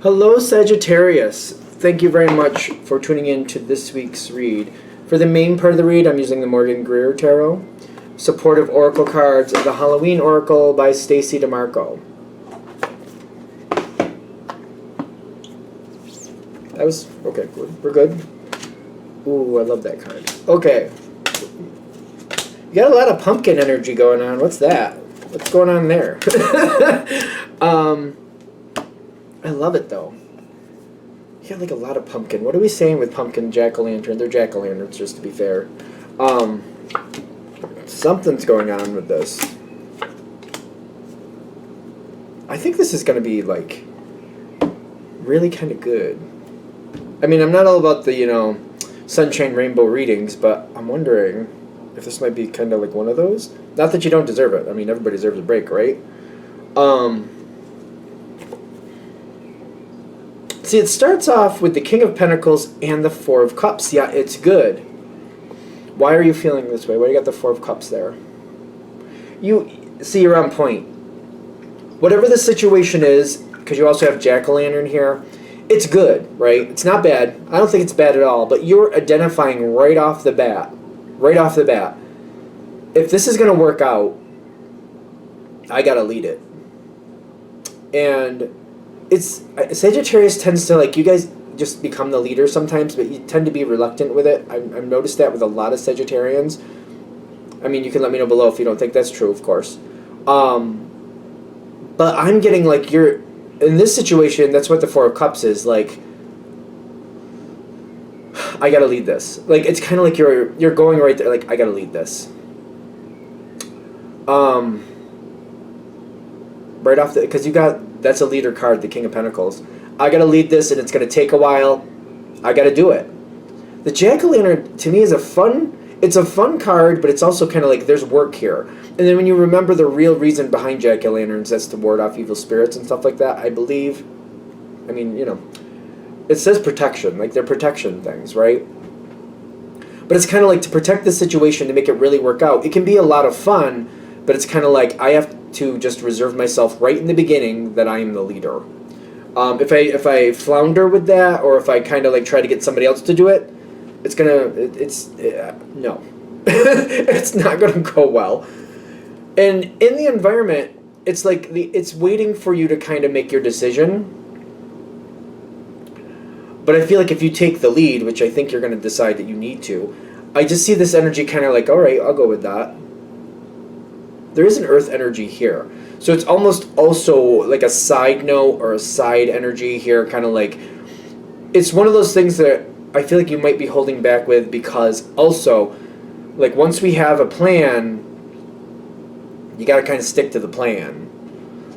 Hello, Sagittarius. Thank you very much for tuning in to this week's read. For the main part of the read, I'm using the Morgan Greer Tarot. Supportive Oracle cards, the Halloween Oracle by Stacy DeMarco. That was okay. Good. We're good. Ooh, I love that card. Okay, you got a lot of pumpkin energy going on. What's that? What's going on there? I love it though. You got like a lot of pumpkin. What are we saying with pumpkin jack-o'-lantern? They're jack-o'-lanterns, just to be fair. Something's going on with this. I think this is going to be like really kind of good. I mean, I'm not all about the, sunshine rainbow readings, but I'm wondering if this might be kind of like one of those. Not that you don't deserve it. I mean, everybody deserves a break, right? See, it starts off with the King of Pentacles and the Four of Cups. Yeah, it's good. Why are you feeling this way? Why do you got the Four of Cups there? You see, you're on point. Whatever the situation is, because you also have Jack-o'-lantern here, it's good, right? It's not bad. I don't think it's bad at all, but you're identifying right off the bat, if this is going to work out, I got to lead it. And Sagittarius tends to, like, you guys just become the leader sometimes, but you tend to be reluctant with it. I've noticed that with a lot of Sagittarians. I mean, you can let me know below if you don't think that's true, of course. But I'm getting, like, you're, in this situation, that's what the Four of Cups is, like, I gotta lead this. Like, it's kind of like you're going right there, like, I gotta lead this. Right off the, because you got, that's a leader card, the King of Pentacles. I gotta lead this, and it's gonna take a while. I gotta do it. The Jack-o'-lantern, to me, is it's a fun card, but it's also kind of like there's work here. And then when you remember the real reason behind Jack-o'-lanterns, that's to ward off evil spirits and stuff like that, I believe. I mean, it says protection, like they're protection things, right? But it's kind of like to protect the situation, to make it really work out. It can be a lot of fun, but it's kind of like I have to just reserve myself right in the beginning that I am the leader. If I flounder with that, or if I kind of like try to get somebody else to do it, no. It's not gonna go well. And in the environment, it's like it's waiting for you to kind of make your decision. But I feel like if you take the lead, which I think you're going to decide that you need to, I just see this energy kind of like, all right, I'll go with that. There is an earth energy here. So it's almost also like a side note or a side energy here, kind of like, it's one of those things that I feel like you might be holding back with, because also, like, once we have a plan, you got to kind of stick to the plan.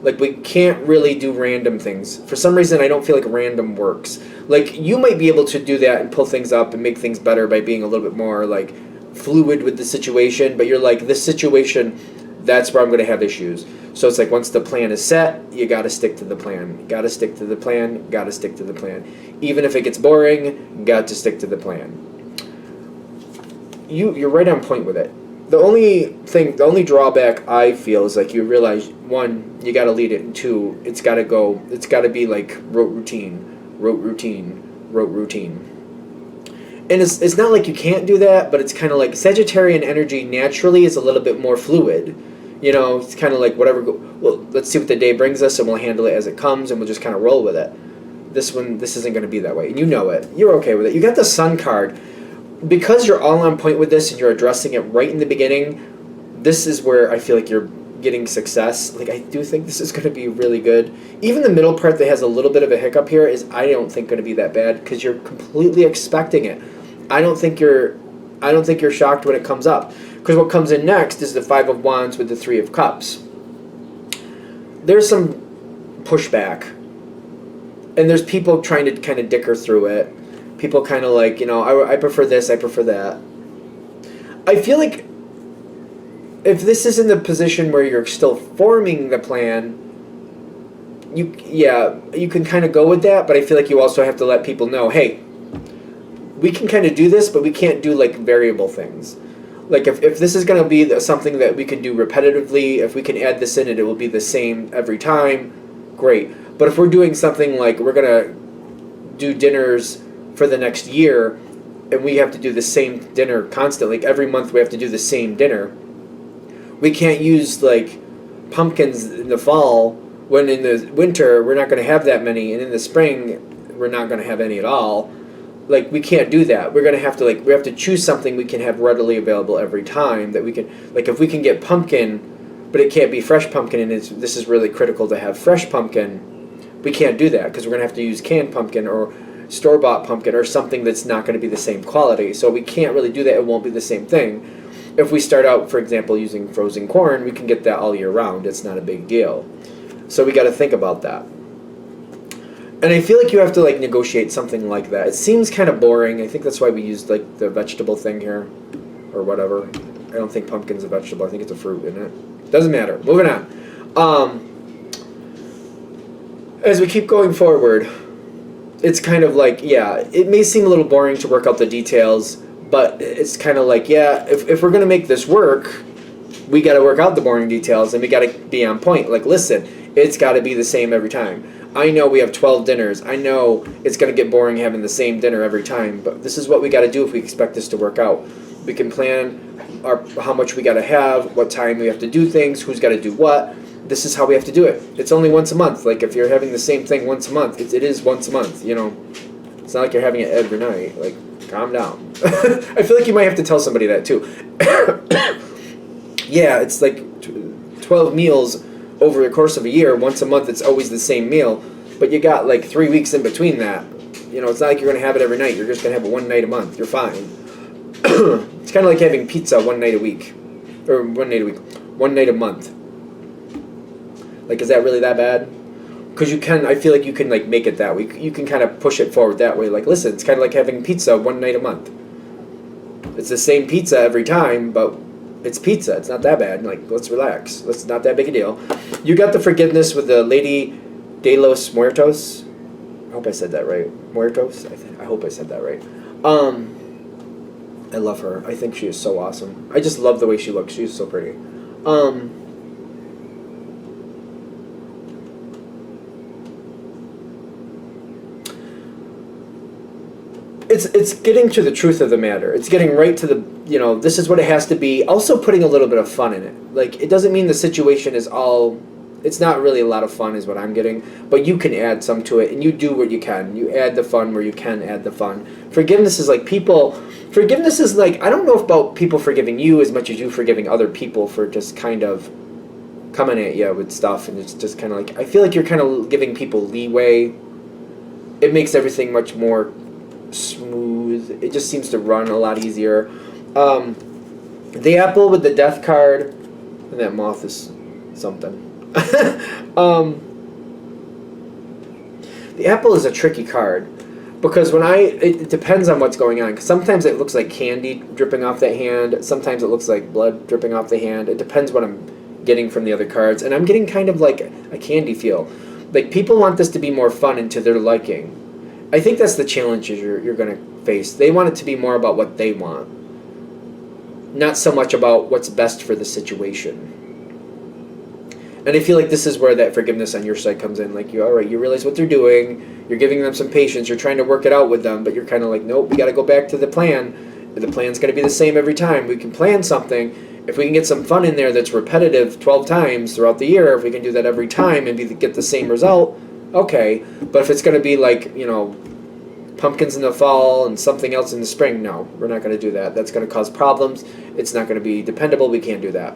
Like, we can't really do random things. For some reason, I don't feel like random works. Like, you might be able to do that and pull things up and make things better by being a little bit more, like, fluid with the situation. But you're like, this situation, that's where I'm going to have issues. So it's like, once the plan is set, you got to stick to the plan. You got to stick to the plan. Got to stick to the plan. Even if it gets boring, got to stick to the plan. You're right on point with it. The only drawback I feel is, like, you realize, one, you got to lead it, and two, it's got to be like rote routine. And it's not like you can't do that, but it's kind of like Sagittarian energy naturally is a little bit more fluid. It's kind of like whatever, well, let's see what the day brings us, and we'll handle it as it comes, and we'll just kind of roll with it. This isn't going to be that way, and you know it. You're okay with it. You got the Sun card. Because you're all on point with this and you're addressing it right in the beginning, this is where I feel like you're getting success. Like, I do think this is going to be really good. Even the middle part that has a little bit of a hiccup here is, I don't think, going to be that bad, because you're completely expecting it. I don't think you're shocked when it comes up, because what comes in next is the Five of Wands with the Three of Cups. There's some pushback, and there's people trying to kind of dicker through it. People kind of like, I prefer this, I prefer that. I feel like if this is in the position where you're still forming the plan, you can kind of go with that, but I feel like you also have to let people know, hey, we can kind of do this, but we can't do, like, variable things. Like, if this is going to be something that we can do repetitively, if we can add this in and it will be the same every time, great. But if we're doing something like we're going to do dinners for the next year, and we have to do the same dinner constantly, like every month we have to do the same dinner, we can't use like pumpkins in the fall when in the winter we're not going to have that many, and in the spring we're not going to have any at all. Like, we can't do that. We're going to have to, like, we have to choose something we can have readily available every time that we can, like, if we can get pumpkin, but it can't be fresh pumpkin, and this is really critical to have fresh pumpkin, we can't do that because we're going to have to use canned pumpkin or store-bought pumpkin or something that's not going to be the same quality. So we can't really do that. It won't be the same thing. If we start out, for example, using frozen corn, we can get that all year round. It's not a big deal. So we got to think about that. And I feel like you have to, like, negotiate something like that. It seems kind of boring. I think that's why we used, like, the vegetable thing here or whatever. I don't think pumpkin's a vegetable. I think it's a fruit, isn't it? Doesn't matter. Moving on. As we keep going forward, it's kind of like, yeah, it may seem a little boring to work out the details, but it's kind of like, yeah, if we're going to make this work, we got to work out the boring details, and we got to be on point. Like, listen, it's got to be the same every time. I know we have 12 dinners. I know it's going to get boring having the same dinner every time, but this is what we got to do if we expect this to work out. We can plan how much we got to have, what time we have to do things, who's got to do what. This is how we have to do it. It's only once a month. Like, if you're having the same thing once a month, it is once a month, you know. It's not like you're having it every night. Like, calm down. I feel like you might have to tell somebody that, too. Yeah, it's like 12 meals over the course of a year. Once a month, it's always the same meal. But you got, like, 3 weeks in between that. You know, it's not like you're going to have it every night. You're just going to have it one night a month. You're fine. It's kind of like having pizza one night a week. Or one night a month. Like, is that really that bad? Because I feel like you can, like, make it that way. You can kind of push it forward that way. Like, listen, it's kind of like having pizza one night a month. It's the same pizza every time, but it's pizza. It's not that bad. Like, let's relax. It's not that big a deal. You got the forgiveness with the Lady de los Muertos. I hope I said that right. Muertos? I hope I said that right. I love her. I think she is so awesome. I just love the way she looks. She's so pretty. It's getting to the truth of the matter. It's getting right to the, you know, this is what it has to be. Also putting a little bit of fun in it. Like, it doesn't mean the situation is all, it's not really a lot of fun is what I'm getting, but you can add some to it, and you do what you can. You add the fun where you can add the fun. Forgiveness is like I don't know about people forgiving you as much as you forgiving other people for just kind of coming at you with stuff, and it's just kind of like, I feel like you're kind of giving people leeway. It makes everything much more smooth. It just seems to run a lot easier. The apple with the death card, and that moth is something. The apple is a tricky card because it depends on what's going on. 'Cause sometimes it looks like candy dripping off that hand. Sometimes it looks like blood dripping off the hand. It depends what I'm getting from the other cards, and I'm getting kind of like a candy feel. Like, people want this to be more fun and to their liking. I think that's the challenges you're going to face. They want it to be more about what they want, not so much about what's best for the situation. And I feel like this is where that forgiveness on your side comes in. Like, all right, you realize what they're doing. You're giving them some patience. You're trying to work it out with them, but you're kind of like, nope, we got to go back to the plan. The plan's going to be the same every time. We can plan something. If we can get some fun in there that's repetitive 12 times throughout the year, if we can do that every time and get the same result, okay. But if it's going to be like, you know, pumpkins in the fall and something else in the spring, no, we're not going to do that. That's going to cause problems. It's not going to be dependable. We can't do that.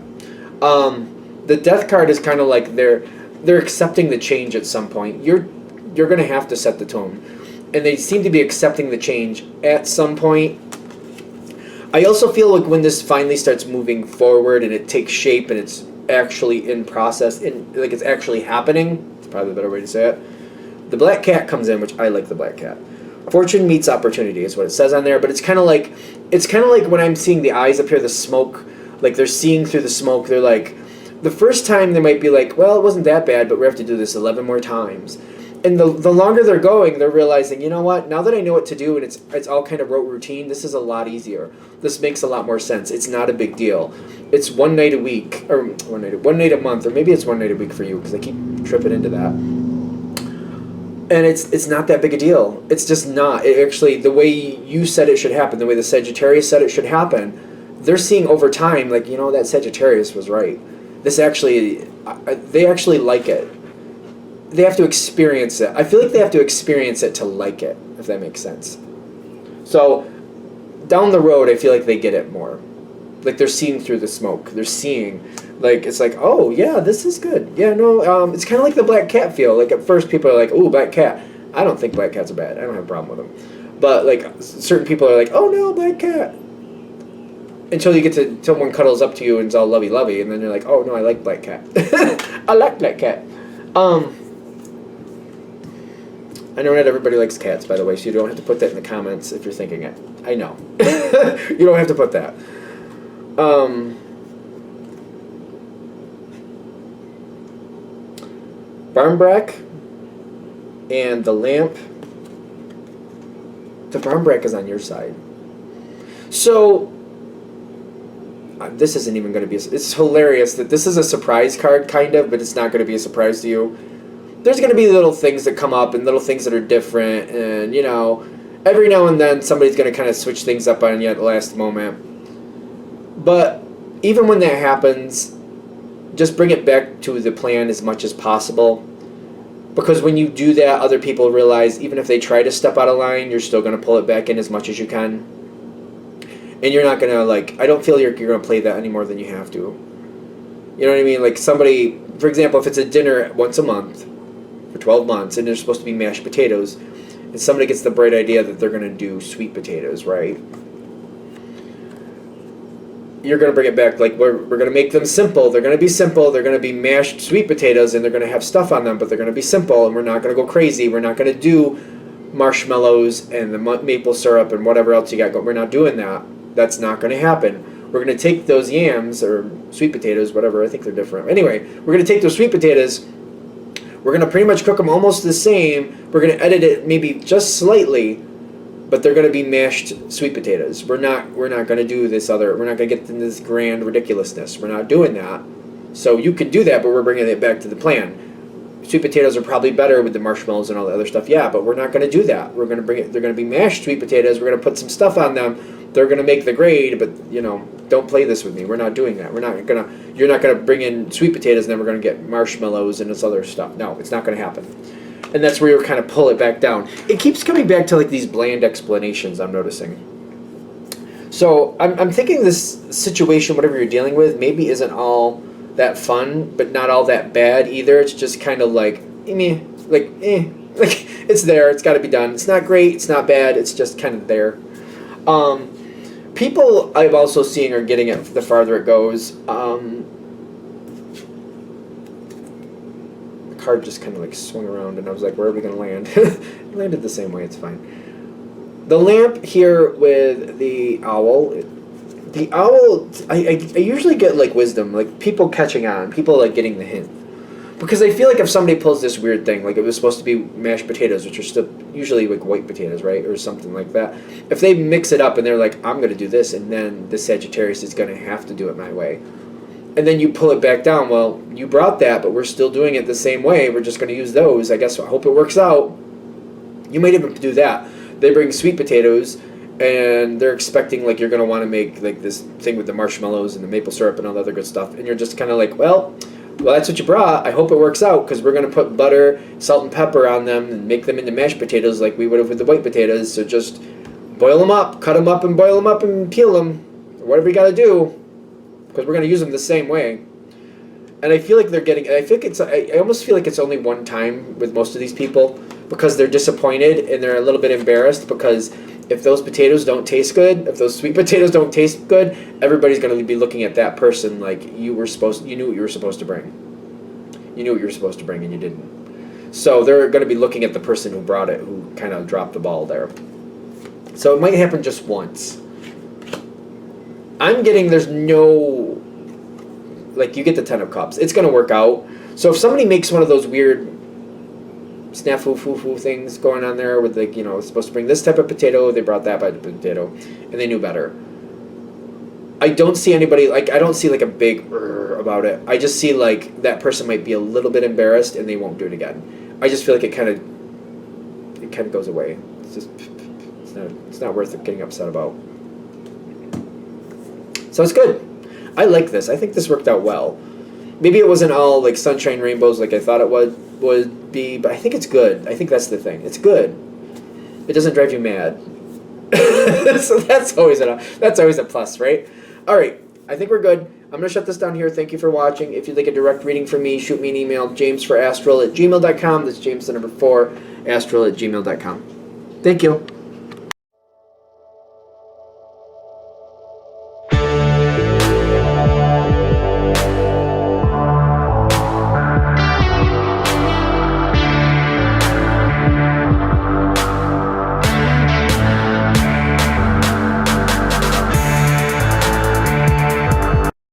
The death card is kind of like they're accepting the change at some point. You're going to have to set the tone. And they seem to be accepting the change at some point. I also feel like when this finally starts moving forward and it takes shape and it's actually in process, and like it's actually happening, it's probably a better way to say it, the black cat comes in, which I like the black cat. Fortune meets opportunity is what it says on there, but it's kind of like when I'm seeing the eyes up here, the smoke, like they're seeing through the smoke. They're like, the first time they might be like, well, it wasn't that bad, but we have to do this 11 more times. And the longer they're going, they're realizing, you know what? Now that I know what to do and it's all kind of rote routine, this is a lot easier. This makes a lot more sense. It's not a big deal. It's one night a week, or one night a month, or maybe it's one night a week for you because I keep tripping into that. And it's not that big a deal. It's just not. It actually, the way you said it should happen, the way the Sagittarius said it should happen, they're seeing over time, like, that Sagittarius was right. This actually, they actually like it. They have to experience it. I feel like they have to experience it to like it, if that makes sense. So, down the road, I feel like they get it more. Like, they're seeing through the smoke. They're seeing, like, it's like, oh, yeah, this is good. Yeah, no, it's kind of like the black cat feel. Like, at first, people are like, ooh, black cat. I don't think black cats are bad. I don't have a problem with them. But, like, certain people are like, oh, no, black cat. Until you get to, someone cuddles up to you and it's all lovey-lovey, and then you're like, oh, no, I like black cat. I like black cat. I know not everybody likes cats, by the way, so you don't have to put that in the comments if you're thinking it. I know. You don't have to put that. Barmbrack and the lamp. The Barmbrack is on your side. So, this isn't even going to be... It's hilarious that this is a surprise card, kind of, but it's not going to be a surprise to you. There's going to be little things that come up and little things that are different, and, every now and then somebody's going to kind of switch things up on you at the last moment. But even when that happens, just bring it back to the plan as much as possible. Because when you do that, other people realize even if they try to step out of line, you're still going to pull it back in as much as you can. And you're not going to, I don't feel you're going to play that any more than you have to. You know what I mean? Like somebody, for example, if it's a dinner once a month for 12 months and there's supposed to be mashed potatoes, and somebody gets the bright idea that they're going to do sweet potatoes, right? You're going to bring it back, like, we're going to make them simple. They're going to be simple. They're going to be mashed sweet potatoes, and they're going to have stuff on them, but they're going to be simple, and we're not going to go crazy. We're not going to do marshmallows and the maple syrup and whatever else you got going. We're not doing that. That's not going to happen. We're going to take those yams, or sweet potatoes, whatever. I think they're different. Anyway, we're going to take those sweet potatoes. We're going to pretty much cook them almost the same. We're going to edit it maybe just slightly, but they're going to be mashed sweet potatoes. We're not going to do this other, we're not going to get into this grand ridiculousness. We're not doing that. So you can do that, but we're bringing it back to the plan. Sweet potatoes are probably better with the marshmallows and all the other stuff. Yeah, but we're not going to do that. We're going to bring it, they're going to be mashed sweet potatoes. We're going to put some stuff on them. They're going to make the grade, but, don't play this with me. We're not doing that. You're not going to bring in sweet potatoes and then we're going to get marshmallows and this other stuff. No, it's not going to happen. And that's where you kind of pull it back down. It keeps coming back to, like, these bland explanations, I'm noticing. So I'm thinking this situation, whatever you're dealing with, maybe isn't all that fun, but not all that bad either. It's just kind of like, like, it's there. It's got to be done. It's not great. It's not bad. It's just kind of there. People I'm also seeing are getting it the farther it goes. The card just kind of like swung around, and I was like, where are we going to land? It landed the same way. It's fine. The lamp here with the owl. The owl, I usually get, like, wisdom, like, people catching on, people, like, getting the hint. Because I feel like if somebody pulls this weird thing, like it was supposed to be mashed potatoes, which are still usually, like, white potatoes, right, or something like that. If they mix it up and they're like, I'm going to do this, and then the Sagittarius is going to have to do it my way. And then you pull it back down, well, you brought that, but we're still doing it the same way. We're just going to use those. I guess I hope it works out. You might even do that. They bring sweet potatoes, and they're expecting, like, you're going to want to make, like, this thing with the marshmallows and the maple syrup and all the other good stuff. And you're just kind of like, well, that's what you brought. I hope it works out, because we're going to put butter, salt, and pepper on them and make them into mashed potatoes like we would have with the white potatoes. So just boil them up, cut them up, and boil them up and peel them, or whatever you got to do, because we're going to use them the same way. And I feel like they're getting, I almost feel like it's only one time with most of these people, because they're disappointed and they're a little bit embarrassed, because if those potatoes don't taste good, if those sweet potatoes don't taste good, everybody's going to be looking at that person like you knew what you were supposed to bring. You knew what you were supposed to bring and you didn't. So they're going to be looking at the person who brought it, who kind of dropped the ball there. So it might happen just once. I'm getting, there's no, like, you get the 10 of Cups. It's going to work out. So if somebody makes one of those weird snafu foo things going on there with, like, it's supposed to bring this type of potato, they brought that type of potato, and they knew better. I don't see anybody, like, I don't see, like, a big about it. I just see, like, that person might be a little bit embarrassed and they won't do it again. I just feel like it kind of it kind of goes away. It's not worth getting upset about. So it's good. I like this. I think this worked out well. Maybe it wasn't all like sunshine rainbows like I thought it would be, but I think it's good. I think that's the thing. It's good. It doesn't drive you mad. So that's always a plus, right? All right. I think we're good. I'm going to shut this down here. Thank you for watching. If you'd like a direct reading from me, shoot me an email, jamesforastral@gmail.com. That's James the number 4, astral@gmail.com. Thank you.